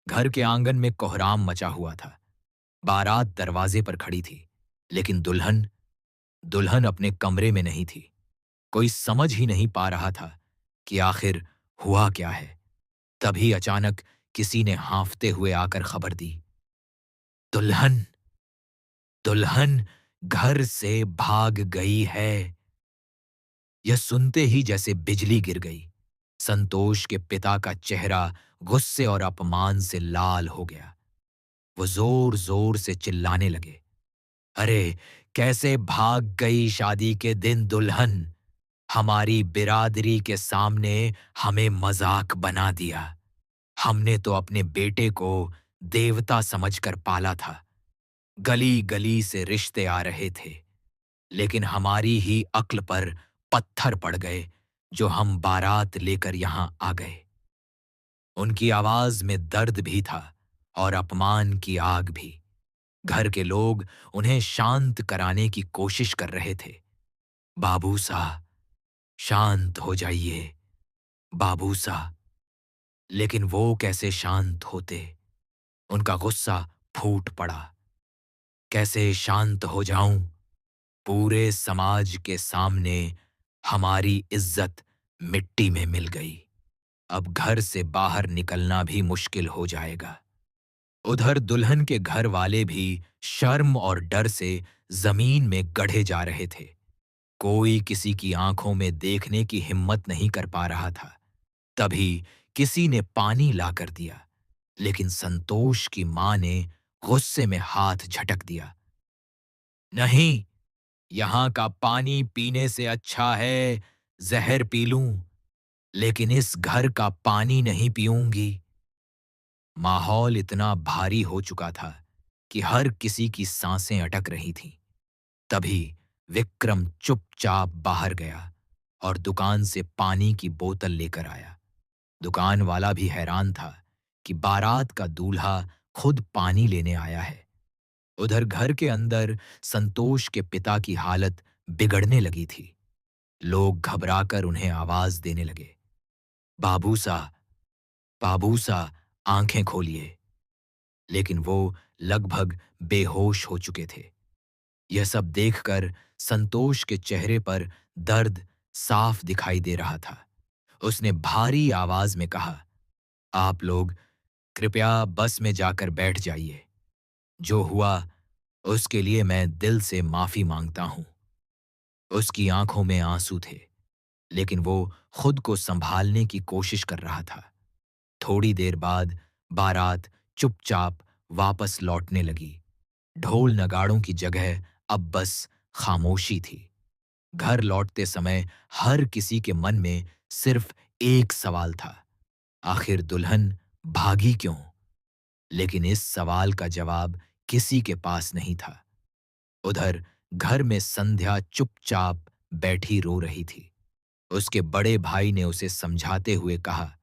घर के आंगन में कोहराम मचा हुआ था। बारात दरवाजे पर खड़ी थी, लेकिन दुल्हन दुल्हन अपने कमरे में नहीं थी। कोई समझ ही नहीं पा रहा था कि आखिर हुआ क्या है। तभी अचानक किसी ने हांफते हुए आकर खबर दी, दुल्हन दुल्हन घर से भाग गई है। यह सुनते ही जैसे बिजली गिर गई। संतोष के पिता का चेहरा गुस्से और अपमान से लाल हो गया। वो जोर जोर से चिल्लाने लगे, अरे, कैसे भाग गई शादी के दिन दुल्हन? हमारी बिरादरी के सामने हमें मजाक बना दिया। हमने तो अपने बेटे को देवता समझकर पाला था। गली गली से रिश्ते आ रहे थे, लेकिन हमारी ही अक्ल पर पत्थर पड़ गए जो हम बारात लेकर यहां आ गए। उनकी आवाज में दर्द भी था और अपमान की आग भी। घर के लोग उन्हें शांत कराने की कोशिश कर रहे थे। बाबू सा, शांत हो जाइए, बाबू सा। लेकिन वो कैसे शांत होते? उनका गुस्सा फूट पड़ा। कैसे शांत हो जाऊं? पूरे समाज के सामने हमारी इज्जत मिट्टी में मिल गई। अब घर से बाहर निकलना भी मुश्किल हो जाएगा। उधर दुल्हन के घर वाले भी शर्म और डर से जमीन में गढ़े जा रहे थे। कोई किसी की आंखों में देखने की हिम्मत नहीं कर पा रहा था। तभी किसी ने पानी लाकर दिया, लेकिन संतोष की मां ने गुस्से में हाथ झटक दिया। नहीं, यहां का पानी पीने से अच्छा है जहर पी लूं, लेकिन इस घर का पानी नहीं पीऊंगी। माहौल इतना भारी हो चुका था कि हर किसी की सांसें अटक रही थीं। तभी विक्रम चुपचाप बाहर गया और दुकान से पानी की बोतल लेकर आया। दुकान वाला भी हैरान था कि बारात का दूल्हा खुद पानी लेने आया है। उधर घर के अंदर संतोष के पिता की हालत बिगड़ने लगी थी। लोग घबराकर उन्हें आवाज देने लगे, बाबू सा, बाबू सा, आंखें खोलिए। लेकिन वो लगभग बेहोश हो चुके थे। यह सब देखकर संतोष के चेहरे पर दर्द साफ दिखाई दे रहा था। उसने भारी आवाज में कहा, आप लोग कृपया बस में जाकर बैठ जाइए। जो हुआ उसके लिए मैं दिल से माफी मांगता हूं। उसकी आंखों में आंसू थे, लेकिन वो खुद को संभालने की कोशिश कर रहा था। थोड़ी देर बाद बारात चुपचाप वापस लौटने लगी। ढोल नगाड़ों की जगह अब बस खामोशी थी। घर लौटते समय हर किसी के मन में सिर्फ एक सवाल था, आखिर दुल्हन भागी क्यों? लेकिन इस सवाल का जवाब किसी के पास नहीं था। उधर घर में संध्या चुपचाप बैठी रो रही थी। उसके बड़े भाई ने उसे समझाते हुए कहा,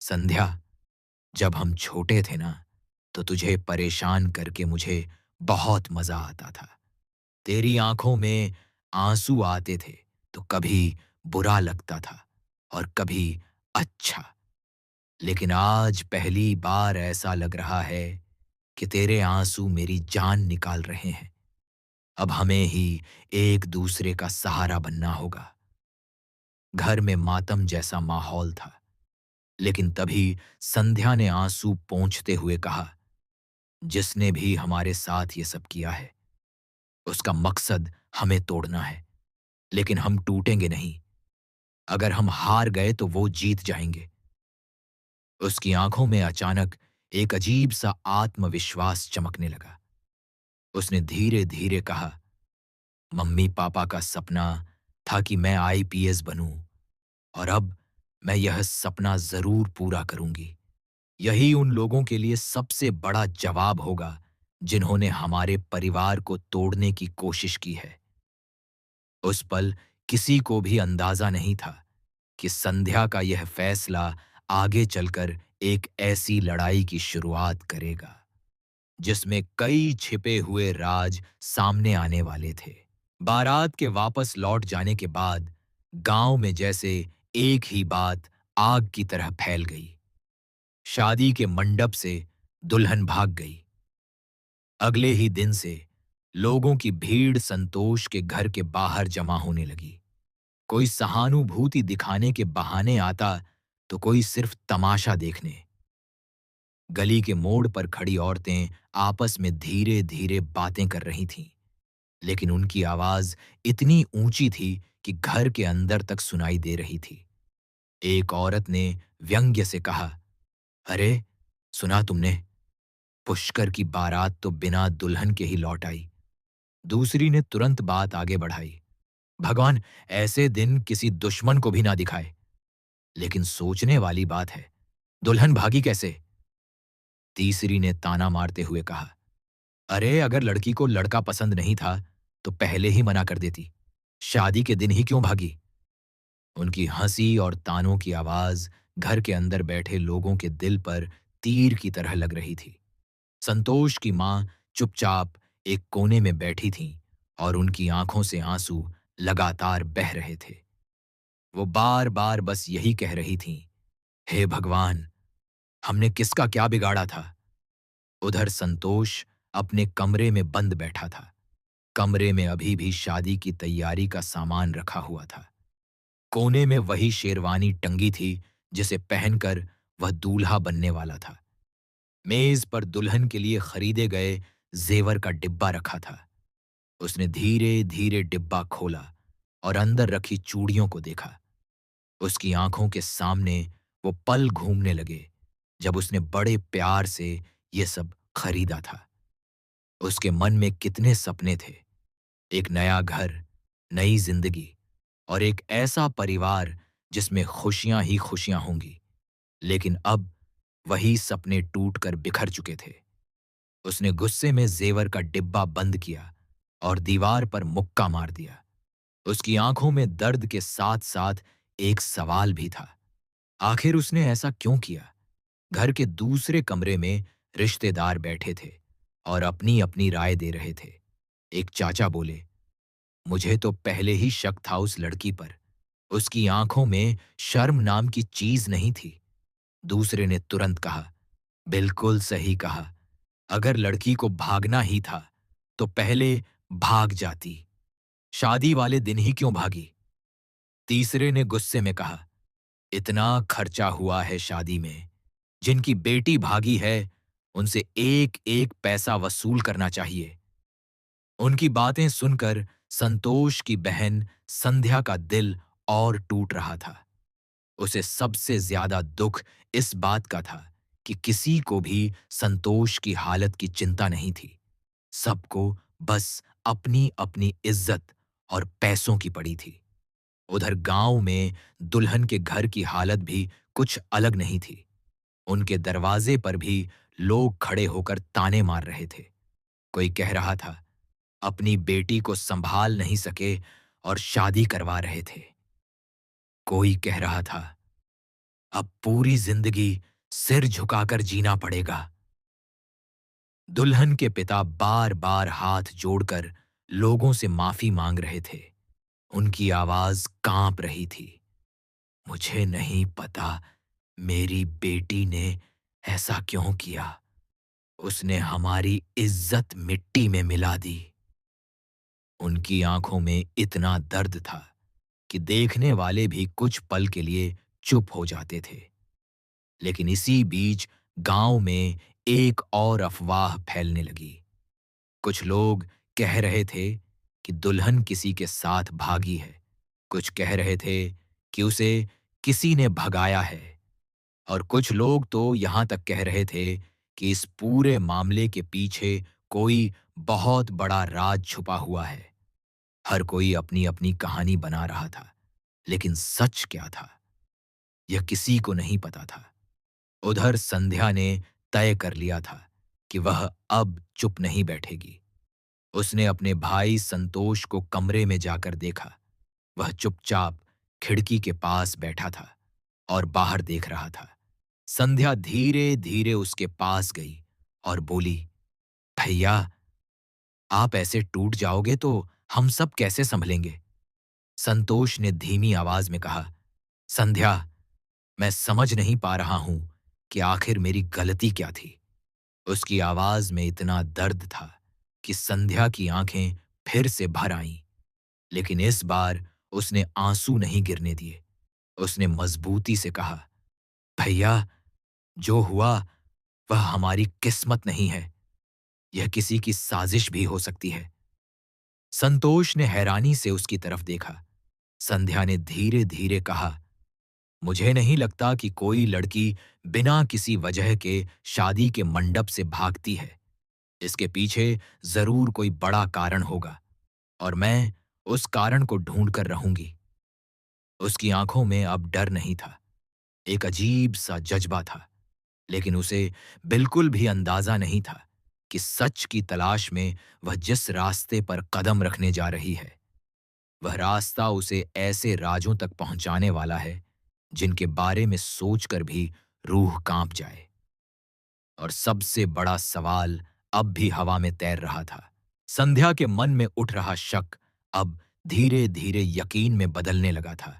संध्या, जब हम छोटे थे ना, तो तुझे परेशान करके मुझे बहुत मजा आता था। तेरी आंखों में आंसू आते थे तो कभी बुरा लगता था और कभी अच्छा। लेकिन आज पहली बार ऐसा लग रहा है कि तेरे आंसू मेरी जान निकाल रहे हैं। अब हमें ही एक दूसरे का सहारा बनना होगा। घर में मातम जैसा माहौल था, लेकिन तभी संध्या ने आंसू पोंछते हुए कहा, जिसने भी हमारे साथ ये सब किया है, उसका मकसद हमें तोड़ना है। लेकिन हम टूटेंगे नहीं। अगर हम हार गए तो वो जीत जाएंगे। उसकी आंखों में अचानक एक अजीब सा आत्मविश्वास चमकने लगा। उसने धीरे धीरे कहा, मम्मी पापा का सपना था कि मैं आईपीएस बनूं, और अब मैं यह सपना जरूर पूरा करूंगी। यही उन लोगों के लिए सबसे बड़ा जवाब होगा जिन्होंने हमारे परिवार को तोड़ने की कोशिश की है। उस पल किसी को भी अंदाजा नहीं था कि संध्या का यह फैसला आगे चलकर एक ऐसी लड़ाई की शुरुआत करेगा जिसमें कई छिपे हुए राज सामने आने वाले थे। बारात के वापस लौट जाने के बाद गांव में जैसे एक ही बात आग की तरह फैल गई। शादी के मंडप से दुल्हन भाग गई। अगले ही दिन से लोगों की भीड़ संतोष के घर के बाहर जमा होने लगी। कोई सहानुभूति दिखाने के बहाने आता तो कोई सिर्फ तमाशा देखने। गली के मोड़ पर खड़ी औरतें आपस में धीरे धीरे बातें कर रही थीं, लेकिन उनकी आवाज इतनी ऊंची थी कि घर के अंदर तक सुनाई दे रही थी। एक औरत ने व्यंग्य से कहा, अरे सुना तुमने, पुष्कर की बारात तो बिना दुल्हन के ही लौट आई। दूसरी ने तुरंत बात आगे बढ़ाई, भगवान ऐसे दिन किसी दुश्मन को भी ना दिखाए। लेकिन सोचने वाली बात है, दुल्हन भागी कैसे? तीसरी ने ताना मारते हुए कहा, अरे अगर लड़की को लड़का पसंद नहीं था तो पहले ही मना कर देती, शादी के दिन ही क्यों भागी? उनकी हंसी और तानों की आवाज घर के अंदर बैठे लोगों के दिल पर तीर की तरह लग रही थी। संतोष की मां चुपचाप एक कोने में बैठी थीं और उनकी आंखों से आंसू लगातार बह रहे थे। वो बार बार बस यही कह रही थीं, हे भगवान, हमने किसका क्या बिगाड़ा था? उधर संतोष अपने कमरे में बंद बैठा था। कमरे में अभी भी शादी की तैयारी का सामान रखा हुआ था। कोने में वही शेरवानी टंगी थी जिसे पहनकर वह दूल्हा बनने वाला था। मेज पर दुल्हन के लिए खरीदे गए जेवर का डिब्बा रखा था। उसने धीरे धीरे डिब्बा खोला और अंदर रखी चूड़ियों को देखा। उसकी आंखों के सामने वो पल घूमने लगे जब उसने बड़े प्यार से ये सब खरीदा था। उसके मन में कितने सपने थे, एक नया घर, नई जिंदगी और एक ऐसा परिवार जिसमें खुशियां ही खुशियां होंगी। लेकिन अब वही सपने टूटकर बिखर चुके थे। उसने गुस्से में जेवर का डिब्बा बंद किया और दीवार पर मुक्का मार दिया। उसकी आंखों में दर्द के साथ साथ एक सवाल भी था, आखिर उसने ऐसा क्यों किया? घर के दूसरे कमरे में रिश्तेदार बैठे थे और अपनी अपनी राय दे रहे थे। एक चाचा बोले, मुझे तो पहले ही शक था उस लड़की पर, उसकी आंखों में शर्म नाम की चीज नहीं थी। दूसरे ने तुरंत कहा, बिल्कुल सही कहा, अगर लड़की को भागना ही था तो पहले भाग जाती, शादी वाले दिन ही क्यों भागी? तीसरे ने गुस्से में कहा, इतना खर्चा हुआ है शादी में, जिनकी बेटी भागी है उनसे एक एक पैसा वसूल करना चाहिए। उनकी बातें सुनकर संतोष की बहन संध्या का दिल और टूट रहा था। उसे सबसे ज्यादा दुख इस बात का था कि किसी को भी संतोष की हालत की चिंता नहीं थी। सबको बस अपनी अपनी इज्जत और पैसों की पड़ी थी। उधर गांव में दुल्हन के घर की हालत भी कुछ अलग नहीं थी। उनके दरवाजे पर भी लोग खड़े होकर ताने मार रहे थे। कोई कह रहा था, अपनी बेटी को संभाल नहीं सके और शादी करवा रहे थे। कोई कह रहा था, अब पूरी जिंदगी सिर झुकाकर जीना पड़ेगा। दुल्हन के पिता बार बार हाथ जोड़कर लोगों से माफी मांग रहे थे। उनकी आवाज कांप रही थी, मुझे नहीं पता मेरी बेटी ने ऐसा क्यों किया। उसने हमारी इज्जत मिट्टी में मिला दी। उनकी आंखों में इतना दर्द था कि देखने वाले भी कुछ पल के लिए चुप हो जाते थे। लेकिन इसी बीच गांव में एक और अफवाह फैलने लगी। कुछ लोग कह रहे थे कि दुल्हन किसी के साथ भागी है। कुछ कह रहे थे कि उसे किसी ने भगाया है और कुछ लोग तो यहां तक कह रहे थे कि इस पूरे मामले के पीछे कोई बहुत बड़ा राज छुपा हुआ है। हर कोई अपनी अपनी कहानी बना रहा था, लेकिन सच क्या था यह किसी को नहीं पता था। उधर संध्या ने तय कर लिया था कि वह अब चुप नहीं बैठेगी। उसने अपने भाई संतोष को कमरे में जाकर देखा। वह चुपचाप खिड़की के पास बैठा था और बाहर देख रहा था। संध्या धीरे धीरे उसके पास गई और बोली, भैया, आप ऐसे टूट जाओगे तो हम सब कैसे संभलेंगे? संतोष ने धीमी आवाज में कहा, संध्या, मैं समझ नहीं पा रहा हूं कि आखिर मेरी गलती क्या थी। उसकी आवाज में इतना दर्द था कि संध्या की आंखें फिर से भर आईं, लेकिन इस बार उसने आंसू नहीं गिरने दिए। उसने मजबूती से कहा, भैया, जो हुआ वह हमारी किस्मत नहीं है, यह किसी की साजिश भी हो सकती है। संतोष ने हैरानी से उसकी तरफ देखा। संध्या ने धीरे धीरे कहा, मुझे नहीं लगता कि कोई लड़की बिना किसी वजह के शादी के मंडप से भागती है। इसके पीछे जरूर कोई बड़ा कारण होगा और मैं उस कारण को ढूंढ कर रहूंगी। उसकी आंखों में अब डर नहीं था, एक अजीब सा जज्बा था, लेकिन उसे बिल्कुल भी अंदाजा नहीं था कि सच की तलाश में वह जिस रास्ते पर कदम रखने जा रही है, वह रास्ता उसे ऐसे राजों तक पहुंचाने वाला है जिनके बारे में सोचकर भी रूह कांप जाए। और सबसे बड़ा सवाल अब भी हवा में तैर रहा था। संध्या के मन में उठ रहा शक अब धीरे धीरे यकीन में बदलने लगा था।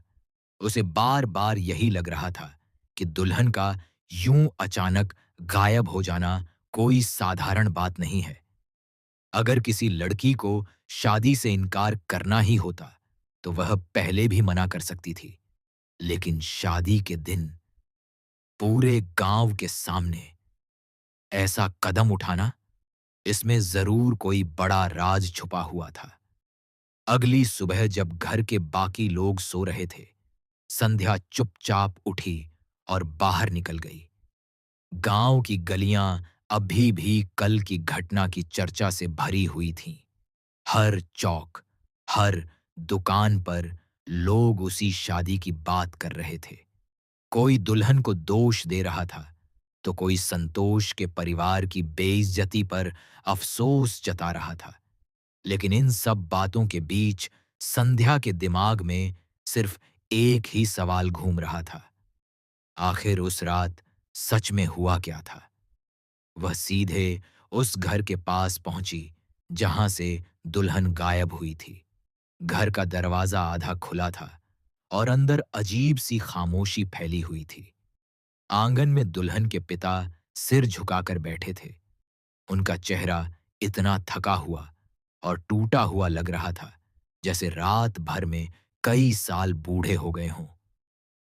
उसे बार बार यही लग रहा था कि दुल्हन का यूं अचानक गायब हो जाना कोई साधारण बात नहीं है। अगर किसी लड़की को शादी से इनकार करना ही होता तो वह पहले भी मना कर सकती थी, लेकिन शादी के दिन पूरे गांव के सामने ऐसा कदम उठाना, इसमें जरूर कोई बड़ा राज छुपा हुआ था। अगली सुबह जब घर के बाकी लोग सो रहे थे, संध्या चुपचाप उठी और बाहर निकल गई। गांव की गलियां अभी भी कल की घटना की चर्चा से भरी हुई थीं। हर चौक, हर दुकान पर लोग उसी शादी की बात कर रहे थे। कोई दुल्हन को दोष दे रहा था, तो कोई संतोष के परिवार की बेइज्जती पर अफसोस जता रहा था। लेकिन इन सब बातों के बीच संध्या के दिमाग में सिर्फ एक ही सवाल घूम रहा था, आखिर उस रात सच में हुआ क्या था। वह सीधे उस घर के पास पहुंची जहां से दुल्हन गायब हुई थी। घर का दरवाजा आधा खुला था और अंदर अजीब सी खामोशी फैली हुई थी। आंगन में दुल्हन के पिता सिर झुकाकर बैठे थे। उनका चेहरा इतना थका हुआ और टूटा हुआ लग रहा था जैसे रात भर में कई साल बूढ़े हो गए हों।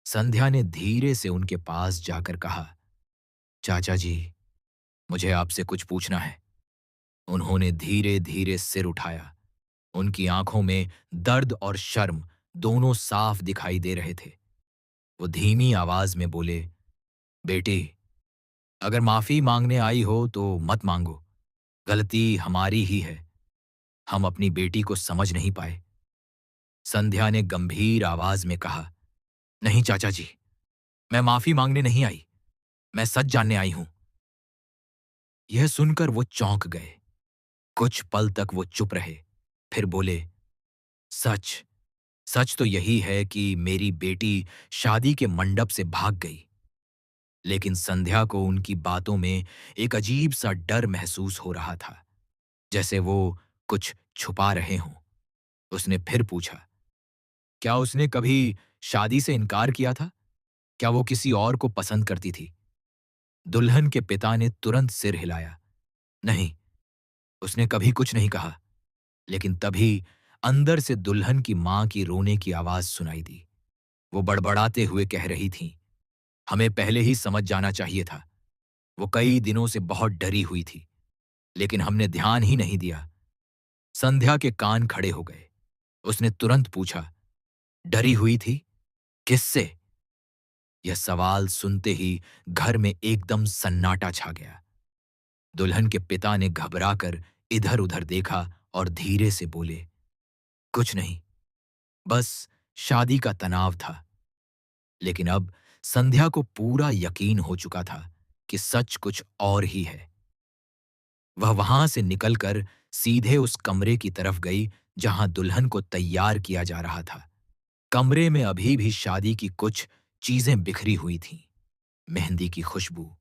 संध्या ने धीरे से उनके पास जाकर कहा, चाचा जी, मुझे आपसे कुछ पूछना है। उन्होंने धीरे धीरे सिर उठाया। उनकी आंखों में दर्द और शर्म दोनों साफ दिखाई दे रहे थे। वो धीमी आवाज में बोले, बेटी, अगर माफी मांगने आई हो तो मत मांगो। गलती हमारी ही है, हम अपनी बेटी को समझ नहीं पाए। संध्या ने गंभीर आवाज में कहा, नहीं चाचा जी, मैं माफी मांगने नहीं आई, मैं सच जानने आई हूं। यह सुनकर वो चौंक गए। कुछ पल तक वो चुप रहे, फिर बोले, सच, सच तो यही है कि मेरी बेटी शादी के मंडप से भाग गई। लेकिन संध्या को उनकी बातों में एक अजीब सा डर महसूस हो रहा था, जैसे वो कुछ छुपा रहे हों। उसने फिर पूछा, क्या उसने कभी शादी से इनकार किया था? क्या वो किसी और को पसंद करती थी? दुल्हन के पिता ने तुरंत सिर हिलाया, नहीं, उसने कभी कुछ नहीं कहा। लेकिन तभी अंदर से दुल्हन की मां की रोने की आवाज सुनाई दी। वो बड़बड़ाते हुए कह रही थीं, हमें पहले ही समझ जाना चाहिए था। वो कई दिनों से बहुत डरी हुई थी, लेकिन हमने ध्यान ही नहीं दिया। संध्या के कान खड़े हो गए। उसने तुरंत पूछा, डरी हुई थी? किससे? यह सवाल सुनते ही घर में एकदम सन्नाटा छा गया। दुल्हन के पिता ने घबराकर इधर उधर देखा और धीरे से बोले, कुछ नहीं, बस शादी का तनाव था। लेकिन अब संध्या को पूरा यकीन हो चुका था कि सच कुछ और ही है। वह वहां से निकलकर सीधे उस कमरे की तरफ गई जहां दुल्हन को तैयार किया जा रहा था। कमरे में अभी भी शादी की कुछ चीजें बिखरी हुई थीं। मेहंदी की खुशबू,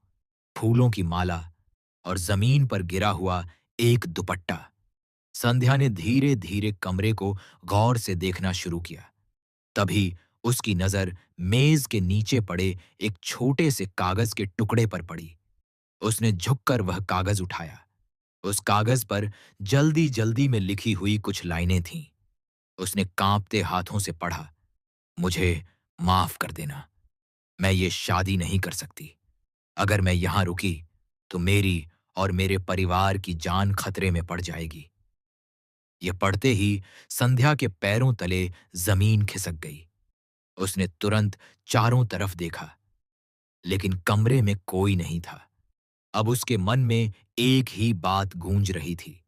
फूलों की माला और जमीन पर गिरा हुआ एक दुपट्टा। संध्या ने धीरे धीरे कमरे को गौर से देखना शुरू किया। तभी उसकी नजर मेज के नीचे पड़े एक छोटे से कागज के टुकड़े पर पड़ी। उसने झुककर वह कागज उठाया। उस कागज पर जल्दी जल्दी में लिखी हुई कुछ लाइनें थीं। उसने कांपते हाथों से पढ़ा, मुझे माफ कर देना, मैं ये शादी नहीं कर सकती। अगर मैं यहां रुकी तो मेरी और मेरे परिवार की जान खतरे में पड़ जाएगी। यह पढ़ते ही संध्या के पैरों तले जमीन खिसक गई। उसने तुरंत चारों तरफ देखा, लेकिन कमरे में कोई नहीं था। अब उसके मन में एक ही बात गूंज रही थी,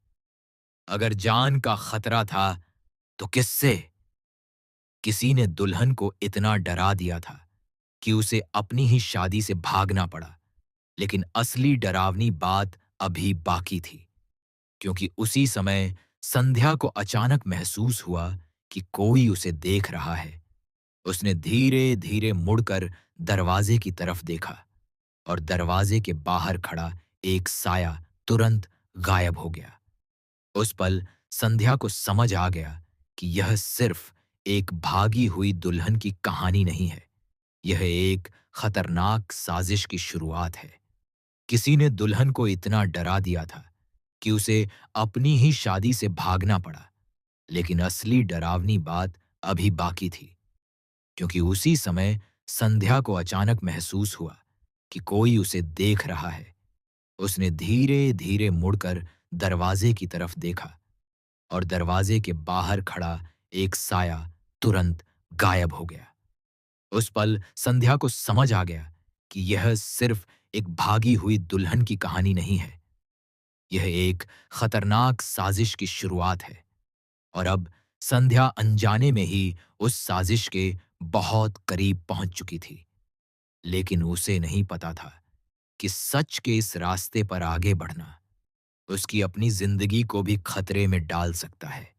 अगर जान का खतरा था तो किससे? किसी ने दुल्हन को इतना डरा दिया था कि उसे अपनी ही शादी से भागना पड़ा। लेकिन असली डरावनी बात अभी बाकी थी, क्योंकि उसी समय संध्या को अचानक महसूस हुआ कि कोई उसे देख रहा है। उसने धीरे धीरे मुड़कर दरवाजे की तरफ देखा और दरवाजे के बाहर खड़ा एक साया तुरंत गायब हो गया। उस पल संध्या को समझ आ गया कि यह सिर्फ एक भागी हुई दुल्हन की कहानी नहीं है, यह एक खतरनाक साजिश की शुरुआत है। किसी ने दुल्हन को इतना डरा दिया था कि उसे अपनी ही शादी से भागना पड़ा। लेकिन असली डरावनी बात अभी बाकी थी, क्योंकि उसी समय संध्या को अचानक महसूस हुआ कि कोई उसे देख रहा है। उसने धीरे धीरे मुड़कर दरवाजे की तरफ देखा और दरवाजे के बाहर खड़ा एक साया तुरंत गायब हो गया। उस पल संध्या को समझ आ गया कि यह सिर्फ एक भागी हुई दुल्हन की कहानी नहीं है, यह एक खतरनाक साजिश की शुरुआत है। और अब संध्या अनजाने में ही उस साजिश के बहुत करीब पहुंच चुकी थी। लेकिन उसे नहीं पता था कि सच के इस रास्ते पर आगे बढ़ना उसकी अपनी जिंदगी को भी खतरे में डाल सकता है।